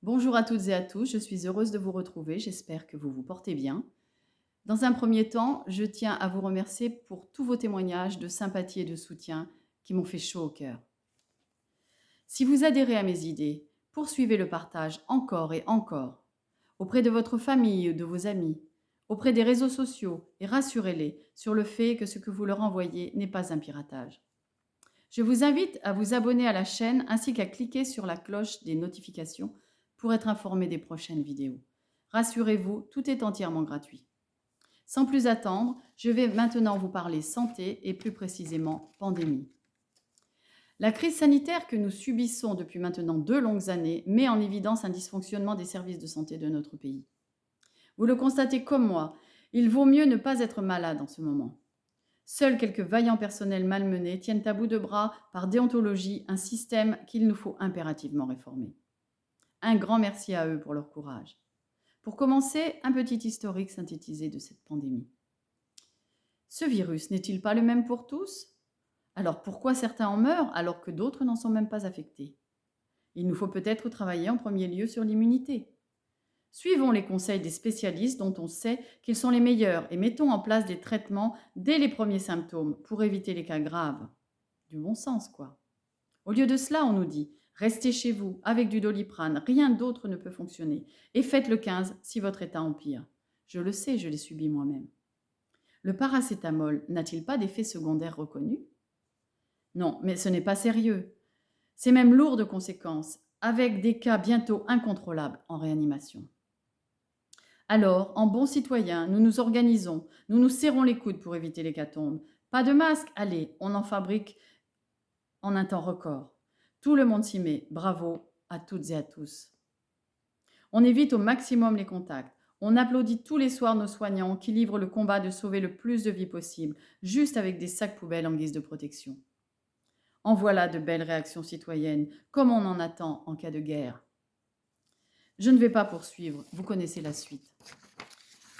Bonjour à toutes et à tous, je suis heureuse de vous retrouver, j'espère que vous vous portez bien. Dans un premier temps, je tiens à vous remercier pour tous vos témoignages de sympathie et de soutien qui m'ont fait chaud au cœur. Si vous adhérez à mes idées, poursuivez le partage encore et encore, auprès de votre famille ou de vos amis, auprès des réseaux sociaux et rassurez-les sur le fait que ce que vous leur envoyez n'est pas un piratage. Je vous invite à vous abonner à la chaîne ainsi qu'à cliquer sur la cloche des notifications pour être informé des prochaines vidéos. Rassurez-vous, tout est entièrement gratuit. Sans plus attendre, je vais maintenant vous parler santé et plus précisément pandémie. La crise sanitaire que nous subissons depuis maintenant 2 longues années met en évidence un dysfonctionnement des services de santé de notre pays. Vous le constatez comme moi, il vaut mieux ne pas être malade en ce moment. Seuls quelques vaillants personnels malmenés tiennent à bout de bras par déontologie un système qu'il nous faut impérativement réformer. Un grand merci à eux pour leur courage. Pour commencer, un petit historique synthétisé de cette pandémie. Ce virus n'est-il pas le même pour tous? Alors pourquoi certains en meurent alors que d'autres n'en sont même pas affectés? Il nous faut peut-être travailler en premier lieu sur l'immunité. Suivons les conseils des spécialistes dont on sait qu'ils sont les meilleurs et mettons en place des traitements dès les premiers symptômes pour éviter les cas graves. Du bon sens, quoi. Au lieu de cela, on nous dit restez chez vous avec du Doliprane, rien d'autre ne peut fonctionner. Et faites le 15 si votre état empire. Je le sais, je l'ai subi moi-même. Le paracétamol n'a-t-il pas d'effet secondaire reconnu? Non, mais ce n'est pas sérieux. C'est même lourd de conséquences, avec des cas bientôt incontrôlables en réanimation. Alors, en bons citoyens, nous nous organisons, nous nous serrons les coudes pour éviter l'hécatombe. Pas de masque, allez, on en fabrique en un temps record. Tout le monde s'y met, bravo à toutes et à tous. On évite au maximum les contacts. On applaudit tous les soirs nos soignants qui livrent le combat de sauver le plus de vies possible, juste avec des sacs poubelles en guise de protection. En voilà de belles réactions citoyennes, comme on en attend en cas de guerre. Je ne vais pas poursuivre, vous connaissez la suite.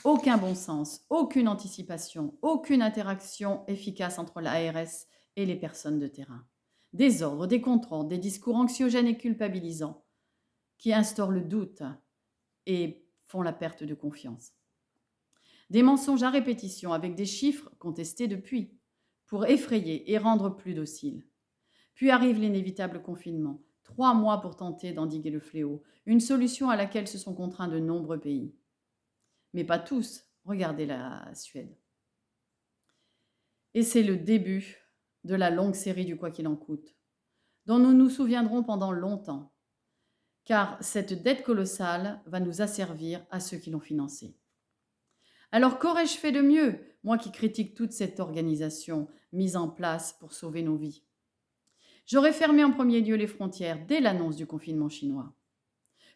Aucun bon sens, aucune anticipation, aucune interaction efficace entre l'ARS et les personnes de terrain. Des ordres, des contrôles, des discours anxiogènes et culpabilisants qui instaurent le doute et font la perte de confiance. Des mensonges à répétition avec des chiffres contestés depuis pour effrayer et rendre plus docile. Puis arrive l'inévitable confinement, 3 mois pour tenter d'endiguer le fléau, une solution à laquelle se sont contraints de nombreux pays. Mais pas tous, regardez la Suède. Et c'est le début de la longue série du quoi qu'il en coûte, dont nous nous souviendrons pendant longtemps, car cette dette colossale va nous asservir à ceux qui l'ont financée. Alors qu'aurais-je fait de mieux, moi qui critique toute cette organisation mise en place pour sauver nos vies? J'aurais fermé en premier lieu les frontières dès l'annonce du confinement chinois.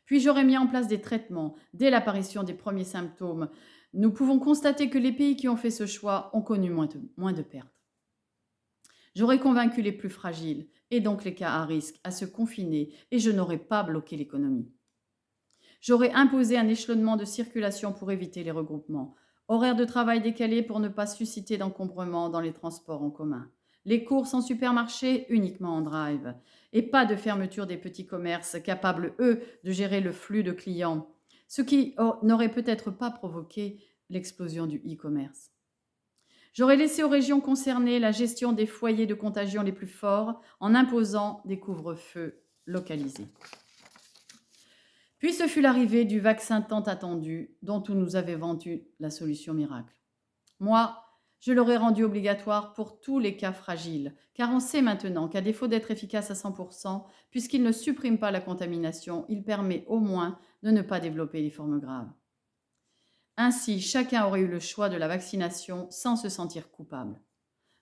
Puis j'aurais mis en place des traitements dès l'apparition des premiers symptômes. Nous pouvons constater que les pays qui ont fait ce choix ont connu moins de pertes. J'aurais convaincu les plus fragiles, et donc les cas à risque, à se confiner, et je n'aurais pas bloqué l'économie. J'aurais imposé un échelonnement de circulation pour éviter les regroupements, horaires de travail décalés pour ne pas susciter d'encombrement dans les transports en commun, les courses en supermarché uniquement en drive, et pas de fermeture des petits commerces capables, eux, de gérer le flux de clients, ce qui n'aurait peut-être pas provoqué l'explosion du e-commerce. J'aurais laissé aux régions concernées la gestion des foyers de contagion les plus forts en imposant des couvre-feux localisés. Puis ce fut l'arrivée du vaccin tant attendu dont on nous avait vendu la solution miracle. Moi, je l'aurais rendu obligatoire pour tous les cas fragiles, car on sait maintenant qu'à défaut d'être efficace à 100%, puisqu'il ne supprime pas la contamination, il permet au moins de ne pas développer les formes graves. Ainsi, chacun aurait eu le choix de la vaccination sans se sentir coupable.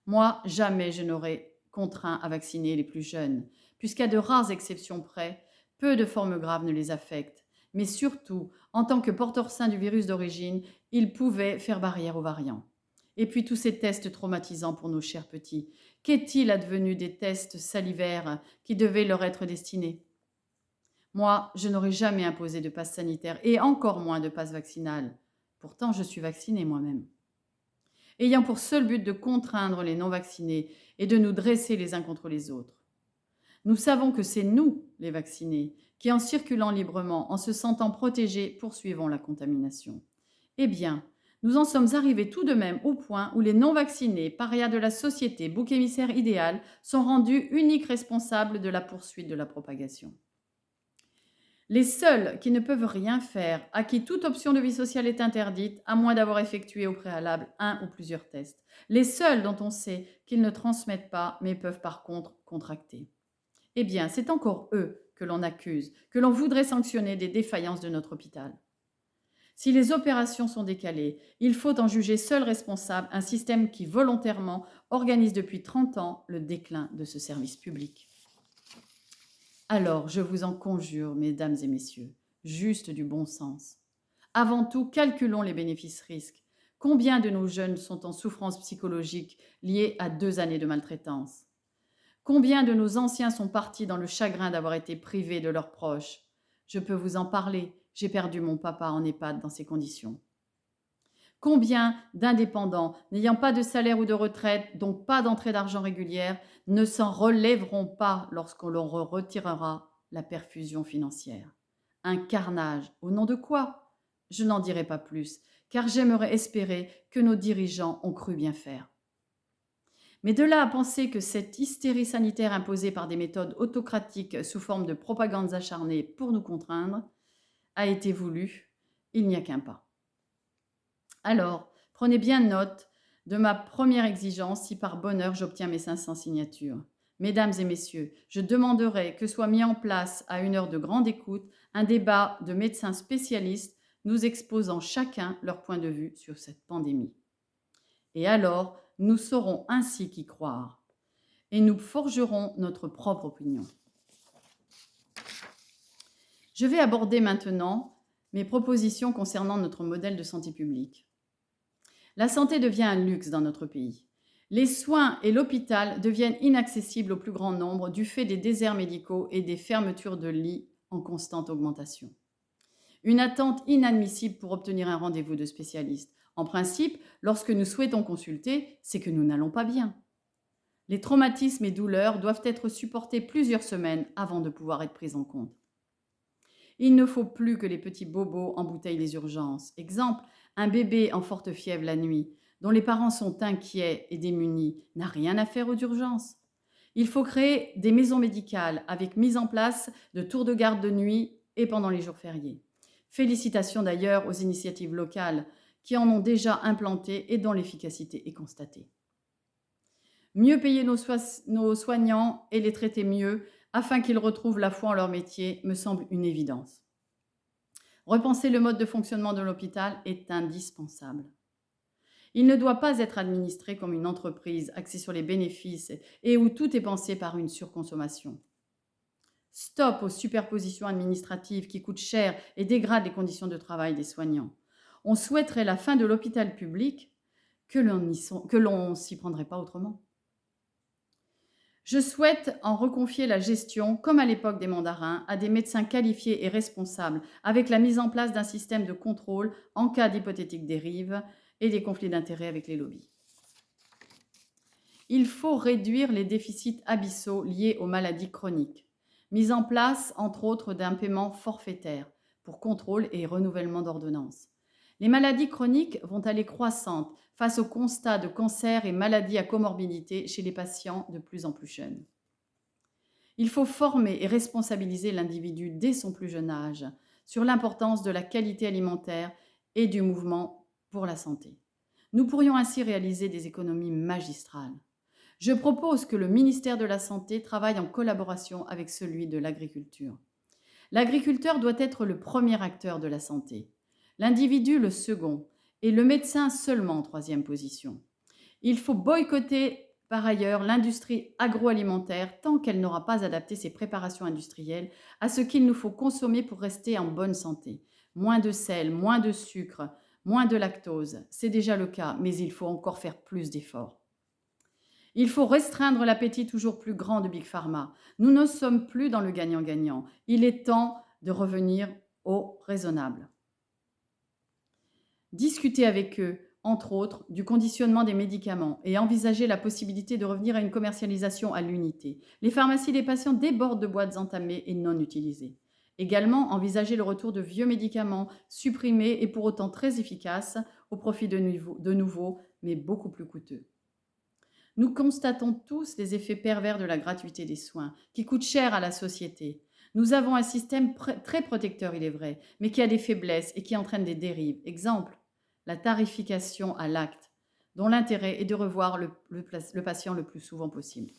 Moi, jamais je n'aurais contraint à vacciner les plus jeunes, puisqu'à de rares exceptions près, peu de formes graves ne les affectent. Mais surtout, en tant que porteurs sains du virus d'origine, ils pouvaient faire barrière aux variants. Et puis tous ces tests traumatisants pour nos chers petits. Qu'est-il advenu des tests salivaires qui devaient leur être destinés? Moi, je n'aurais jamais imposé de passe sanitaire et encore moins de passe vaccinal. Pourtant, je suis vaccinée moi-même. Ayant pour seul but de contraindre les non-vaccinés et de nous dresser les uns contre les autres. Nous savons que c'est nous, les vaccinés, qui en circulant librement, en se sentant protégés, poursuivons la contamination. Eh bien, nous en sommes arrivés tout de même au point où les non-vaccinés, parias de la société, bouc émissaire idéal, sont rendus uniques responsables de la poursuite de la propagation. Les seuls qui ne peuvent rien faire, à qui toute option de vie sociale est interdite, à moins d'avoir effectué au préalable un ou plusieurs tests. Les seuls dont on sait qu'ils ne transmettent pas, mais peuvent par contre contracter. Eh bien, c'est encore eux que l'on accuse, que l'on voudrait sanctionner des défaillances de notre hôpital. Si les opérations sont décalées, il faut en juger seul responsable un système qui volontairement organise depuis 30 ans le déclin de ce service public. Alors, je vous en conjure, mesdames et messieurs, juste du bon sens. Avant tout, calculons les bénéfices-risques. Combien de nos jeunes sont en souffrance psychologique liée à 2 années de maltraitance? Combien de nos anciens sont partis dans le chagrin d'avoir été privés de leurs proches? Je peux vous en parler, j'ai perdu mon papa en EHPAD dans ces conditions. Combien d'indépendants n'ayant pas de salaire ou de retraite, donc pas d'entrée d'argent régulière, ne s'en relèveront pas lorsqu'on leur retirera la perfusion financière? Un carnage. Au nom de quoi? Je n'en dirai pas plus, car j'aimerais espérer que nos dirigeants ont cru bien faire. Mais de là à penser que cette hystérie sanitaire imposée par des méthodes autocratiques sous forme de propagandes acharnées pour nous contraindre a été voulue, il n'y a qu'un pas. Alors, prenez bien note de ma première exigence si par bonheur j'obtiens mes 500 signatures. Mesdames et messieurs, je demanderai que soit mis en place à une heure de grande écoute un débat de médecins spécialistes nous exposant chacun leur point de vue sur cette pandémie. Et alors, nous saurons ainsi qui croire et nous forgerons notre propre opinion. Je vais aborder maintenant mes propositions concernant notre modèle de santé publique. La santé devient un luxe dans notre pays. Les soins et l'hôpital deviennent inaccessibles au plus grand nombre du fait des déserts médicaux et des fermetures de lits en constante augmentation. Une attente inadmissible pour obtenir un rendez-vous de spécialiste. En principe, lorsque nous souhaitons consulter, c'est que nous n'allons pas bien. Les traumatismes et douleurs doivent être supportés plusieurs semaines avant de pouvoir être pris en compte. Il ne faut plus que les petits bobos embouteillent les urgences. Exemple, un bébé en forte fièvre la nuit, dont les parents sont inquiets et démunis, n'a rien à faire aux urgences. Il faut créer des maisons médicales avec mise en place de tours de garde de nuit et pendant les jours fériés. Félicitations d'ailleurs aux initiatives locales qui en ont déjà implanté et dont l'efficacité est constatée. Mieux payer nos soignants et les traiter mieux afin qu'ils retrouvent la foi en leur métier me semble une évidence. Repenser le mode de fonctionnement de l'hôpital est indispensable. Il ne doit pas être administré comme une entreprise axée sur les bénéfices et où tout est pensé par une surconsommation. Stop aux superpositions administratives qui coûtent cher et dégradent les conditions de travail des soignants. On souhaiterait la fin de l'hôpital public, que l'on s'y prendrait pas autrement. Je souhaite en reconfier la gestion, comme à l'époque des mandarins, à des médecins qualifiés et responsables, avec la mise en place d'un système de contrôle en cas d'hypothétiques dérives et des conflits d'intérêts avec les lobbies. Il faut réduire les déficits abyssaux liés aux maladies chroniques. Mise en place, entre autres, d'un paiement forfaitaire pour contrôle et renouvellement d'ordonnances. Les maladies chroniques vont aller croissantes face au constat de cancer et maladies à comorbidité chez les patients de plus en plus jeunes. Il faut former et responsabiliser l'individu dès son plus jeune âge sur l'importance de la qualité alimentaire et du mouvement pour la santé. Nous pourrions ainsi réaliser des économies magistrales. Je propose que le ministère de la Santé travaille en collaboration avec celui de l'agriculture. L'agriculteur doit être le premier acteur de la santé, l'individu le second et le médecin seulement en troisième position. Il faut boycotter par ailleurs l'industrie agroalimentaire tant qu'elle n'aura pas adapté ses préparations industrielles à ce qu'il nous faut consommer pour rester en bonne santé. Moins de sel, moins de sucre, moins de lactose, c'est déjà le cas, mais il faut encore faire plus d'efforts. Il faut restreindre l'appétit toujours plus grand de Big Pharma. Nous ne sommes plus dans le gagnant-gagnant. Il est temps de revenir au raisonnable. Discuter avec eux entre autres, du conditionnement des médicaments et envisager la possibilité de revenir à une commercialisation à l'unité. Les pharmacies des patients débordent de boîtes entamées et non utilisées. Également, envisager le retour de vieux médicaments supprimés et pour autant très efficaces au profit de nouveaux, mais beaucoup plus coûteux. Nous constatons tous les effets pervers de la gratuité des soins, qui coûtent cher à la société. Nous avons un système très protecteur, il est vrai, mais qui a des faiblesses et qui entraîne des dérives. Exemple, la tarification à l'acte, dont l'intérêt est de revoir le patient le plus souvent possible.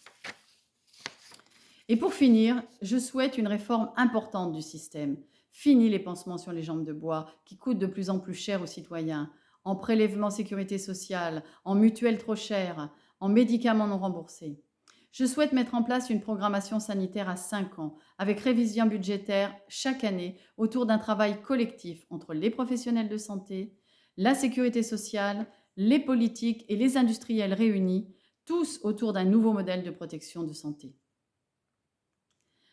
Et pour finir, je souhaite une réforme importante du système. Fini les pansements sur les jambes de bois qui coûtent de plus en plus cher aux citoyens, en prélèvement sécurité sociale, en mutuelles trop chères, en médicaments non remboursés. Je souhaite mettre en place une programmation sanitaire à 5 ans, avec révision budgétaire chaque année autour d'un travail collectif entre les professionnels de santé, la sécurité sociale, les politiques et les industriels réunis, tous autour d'un nouveau modèle de protection de santé.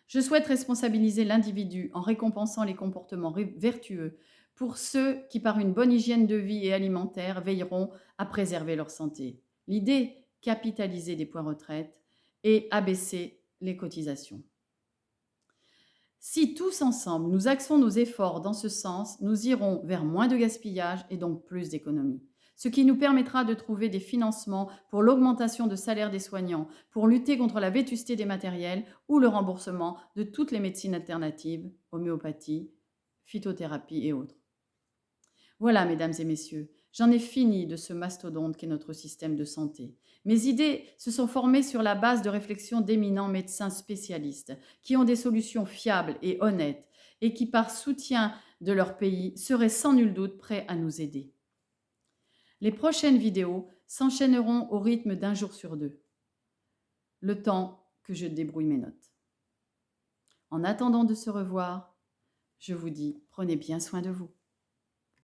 Je souhaite responsabiliser l'individu en récompensant les comportements vertueux pour ceux qui, par une bonne hygiène de vie et alimentaire, veilleront à préserver leur santé. L'idée, capitaliser des points retraite et abaisser les cotisations. Si tous ensemble nous axons nos efforts dans ce sens, nous irons vers moins de gaspillage et donc plus d'économies. Ce qui nous permettra de trouver des financements pour l'augmentation de salaire des soignants, pour lutter contre la vétusté des matériels ou le remboursement de toutes les médecines alternatives, homéopathie, phytothérapie et autres. Voilà, mesdames et messieurs, j'en ai fini de ce mastodonte qu'est notre système de santé. Mes idées se sont formées sur la base de réflexions d'éminents médecins spécialistes qui ont des solutions fiables et honnêtes et qui, par soutien de leur pays, seraient sans nul doute prêts à nous aider. Les prochaines vidéos s'enchaîneront au rythme d'un jour sur 2, le temps que je débrouille mes notes. En attendant de se revoir, je vous dis, prenez bien soin de vous.